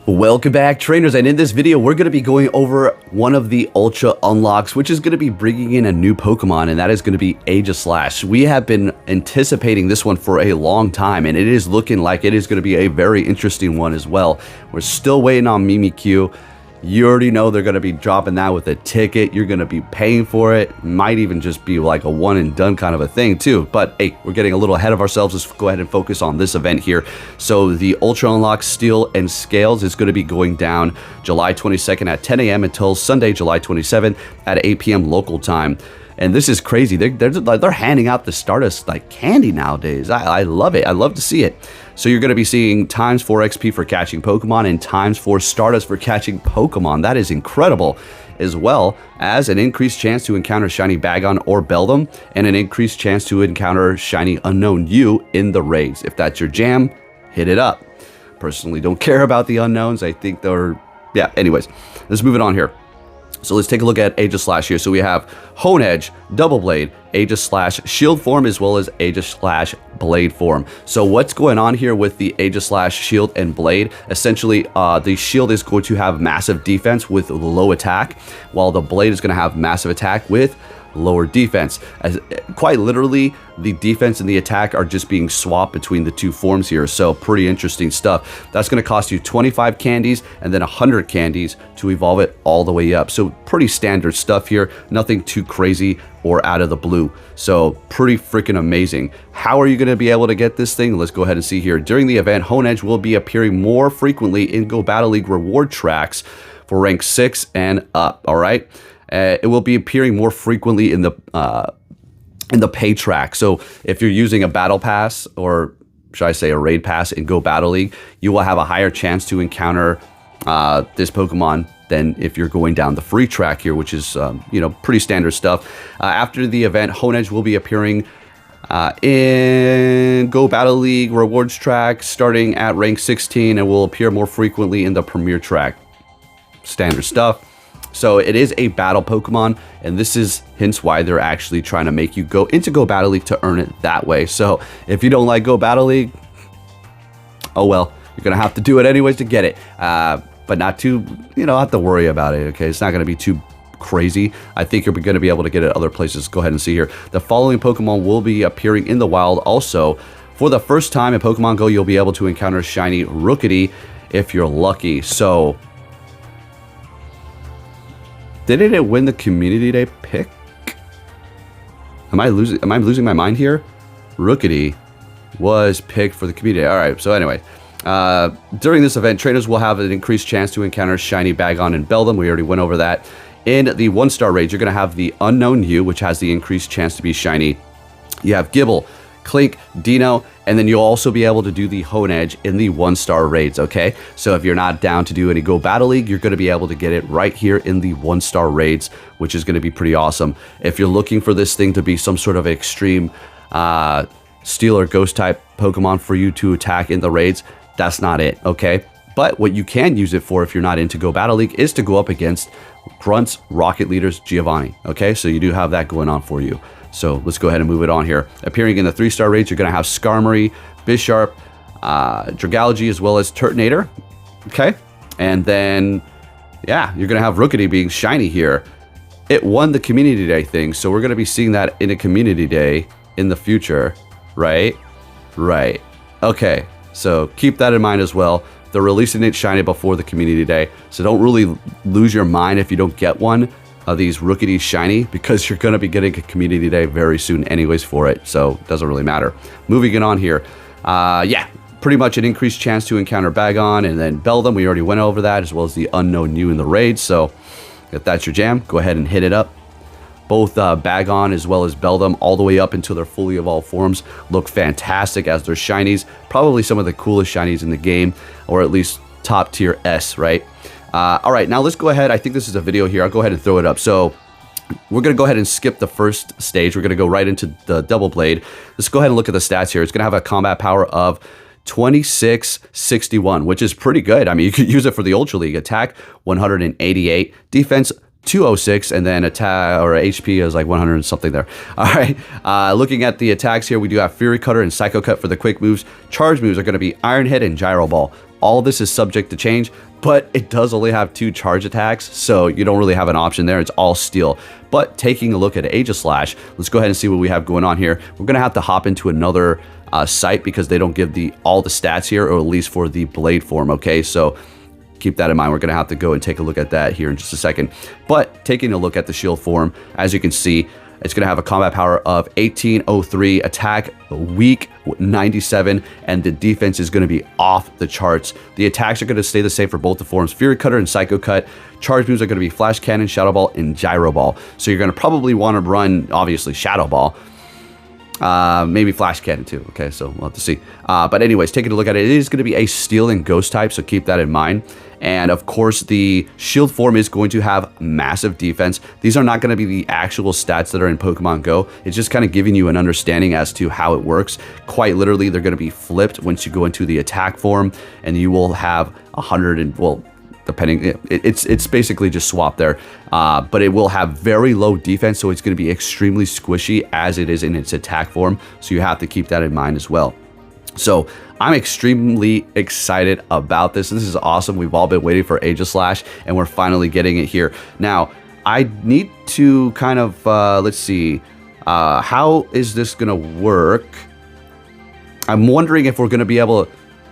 Welcome back, trainers, and in this video we're going to be going over one of the Ultra unlocks, which is going to be bringing in a new Pokemon, and that is going to be Aegislash. We have been anticipating this one for a long time, and it is looking like it is going to be a very interesting one as well. We're still waiting on Mimikyu. You already know they're going to be dropping that with a ticket. You're going to be paying for it. Might even just be like a one and done kind of a thing too. But hey, we're getting a little ahead of ourselves. Let's go ahead and focus on this event here. So the Ultra Unlock Steel and Scales is going to be going down July 22nd at 10 a.m. until Sunday, July 27th at 8 p.m. local time. And this is crazy. They're handing out the Stardust like candy nowadays. I love it. I love to see it. So you're going to be seeing times 4 XP for catching Pokemon and times 4 Stardust for catching Pokemon. That is incredible. As well as an increased chance to encounter Shiny Bagon or Beldum, and an increased chance to encounter Shiny Unknown U in the raids. If that's your jam, hit it up. Personally, don't care about the unknowns. I think they're... Yeah, anyways. Let's move it on here. So let's take a look at Aegislash here. So we have Hone Edge, Double Blade, Aegislash Shield form, as well as Aegislash Blade form. So what's going on here with the Aegislash Shield and Blade? Essentially, the Shield is going to have massive defense with low attack, while the Blade is going to have massive attack with lower defense. As quite literally, the defense and the attack are just being swapped between the two forms here. So pretty interesting stuff. That's going to cost you 25 candies and then 100 candies to evolve it all the way up. So pretty standard stuff here. Nothing too crazy or out of the blue. So pretty freaking amazing. How are you going to be able to get this thing? Let's go ahead and see here. During the event, Hone Edge will be appearing more frequently in Go Battle League reward tracks for rank 6 and up. All right. It will be appearing more frequently in the pay track. So if you're using a battle pass, or should I say a raid pass in Go Battle League, you will have a higher chance to encounter this Pokemon than if you're going down the free track here, which is pretty standard stuff. After the event, Hone Edge will be appearing in Go Battle League rewards track starting at rank 16, and will appear more frequently in the Premier track. Standard stuff. So it is a battle Pokemon, and this is hence why they're actually trying to make you go into Go Battle League to earn it that way. So if you don't like Go Battle League, oh well, you're going to have to do it anyways to get it. But not too, have to worry about it, okay? It's not going to be too crazy. I think you're going to be able to get it other places. Go ahead and see here. The following Pokemon will be appearing in the wild also. For the first time in Pokemon Go, you'll be able to encounter Shiny Rookidee if you're lucky. So... didn't it win the Community Day pick? Am I losing my mind here? Rookidee was picked for the Community Day. All right. So anyway, during this event, trainers will have an increased chance to encounter Shiny Bagon and Beldum. We already went over that. In the 1-star raids, you're going to have the Unknown U, which has the increased chance to be shiny. You have Gibble, Clink, Dino, and then you'll also be able to do the Hone Edge in the 1-star raids, okay? So if you're not down to do any Go Battle League, you're going to be able to get it right here in the 1-star raids, which is going to be pretty awesome. If you're looking for this thing to be some sort of extreme Steel or Ghost type Pokemon for you to attack in the raids, that's not it, okay? But what you can use it for if you're not into Go Battle League is to go up against Grunt's Rocket Leader's Giovanni, okay? So you do have that going on for you. So let's go ahead and move it on here. Appearing in the 3-star raids, you're going to have Skarmory, Bisharp, Dragalge, as well as Turtonator. Okay. And then, yeah, you're going to have Rookidee being shiny here. It won the Community Day thing, so we're going to be seeing that in a Community Day in the future, right? Right. Okay. So keep that in mind as well. They're releasing it shiny before the Community Day, so don't really lose your mind if you don't get one of these Rookidee shiny, because you're going to be getting a Community Day very soon anyways for it, so it doesn't really matter. Moving it on here. Yeah, pretty much an increased chance to encounter Bagon and then Beldum. We already went over that, as well as the Unknown U in the raid, so if that's your jam, go ahead and hit it up. Both Bagon as well as Beldum, all the way up until their fully evolved forms, look fantastic as their shinies. Probably some of the coolest shinies in the game, or at least top tier S, right? All right, now let's go ahead. I think this is a video here. I'll go ahead and throw it up. So we're going to go ahead and skip the first stage. We're going to go right into the Double Blade. Let's go ahead and look at the stats here. It's going to have a combat power of 2661, which is pretty good. I mean, you could use it for the Ultra League. Attack 188, defense 206, and then attack or HP is like 100 and something there. All right, looking at the attacks here, we do have Fury Cutter and Psycho Cut for the quick moves. Charge moves are going to be Iron Head and Gyro Ball. All this is subject to change, but it does only have 2 charge attacks, so you don't really have an option there. It's all steel. But taking a look at Aegislash, let's go ahead and see what we have going on here. We're going to have to hop into another site because they don't give all the stats here, or at least for the blade form, okay? So keep that in mind. We're going to have to go and take a look at that here in just a second. But taking a look at the shield form, as you can see, it's going to have a combat power of 1803, attack weak 97, and the defense is going to be off the charts. The attacks are going to stay the same for both the forms, Fury Cutter and Psycho Cut. Charge moves are going to be Flash Cannon, Shadow Ball, and Gyro Ball. So you're going to probably want to run, obviously, Shadow Ball. Maybe Flash Cannon too. Okay, so we'll have to see. But anyways, taking a look at it, it is going to be a Steel and Ghost type, so keep that in mind. And of course, the shield form is going to have massive defense. These are not going to be the actual stats that are in Pokemon Go. It's just kind of giving you an understanding as to how it works. Quite literally, they're going to be flipped once you go into the attack form, and you will have 100 and, well, depending, it's basically just swapped there, but it will have very low defense, so it's going to be extremely squishy as it is in its attack form, so you have to keep that in mind as well. So I'm extremely excited about this. This is awesome. We've all been waiting for Aegislash, and we're finally getting it here. Now, I need to kind of, let's see, how is this going to work? I'm wondering if we're going to be able to,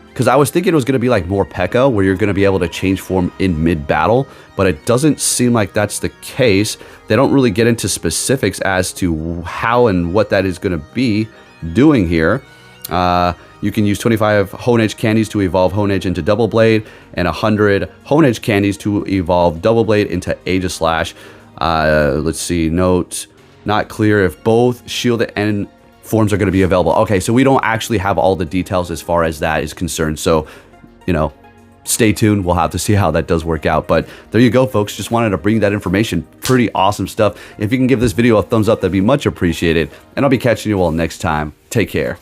because I was thinking it was going to be like more P.E.K.K.A, where you're going to be able to change form in mid-battle, but it doesn't seem like that's the case. They don't really get into specifics as to how and what that is going to be doing here. You can use 25 Honedge candies to evolve Honedge into Double Blade, and 100 Honedge candies to evolve Double Blade into Aegislash. Let's see, note, not clear if both shielded and forms are going to be available. Okay, so we don't actually have all the details as far as that is concerned. So, you know, stay tuned. We'll have to see how that does work out. But there you go, folks. Just wanted to bring that information. Pretty awesome stuff. If you can give this video a thumbs up, that'd be much appreciated. And I'll be catching you all next time. Take care.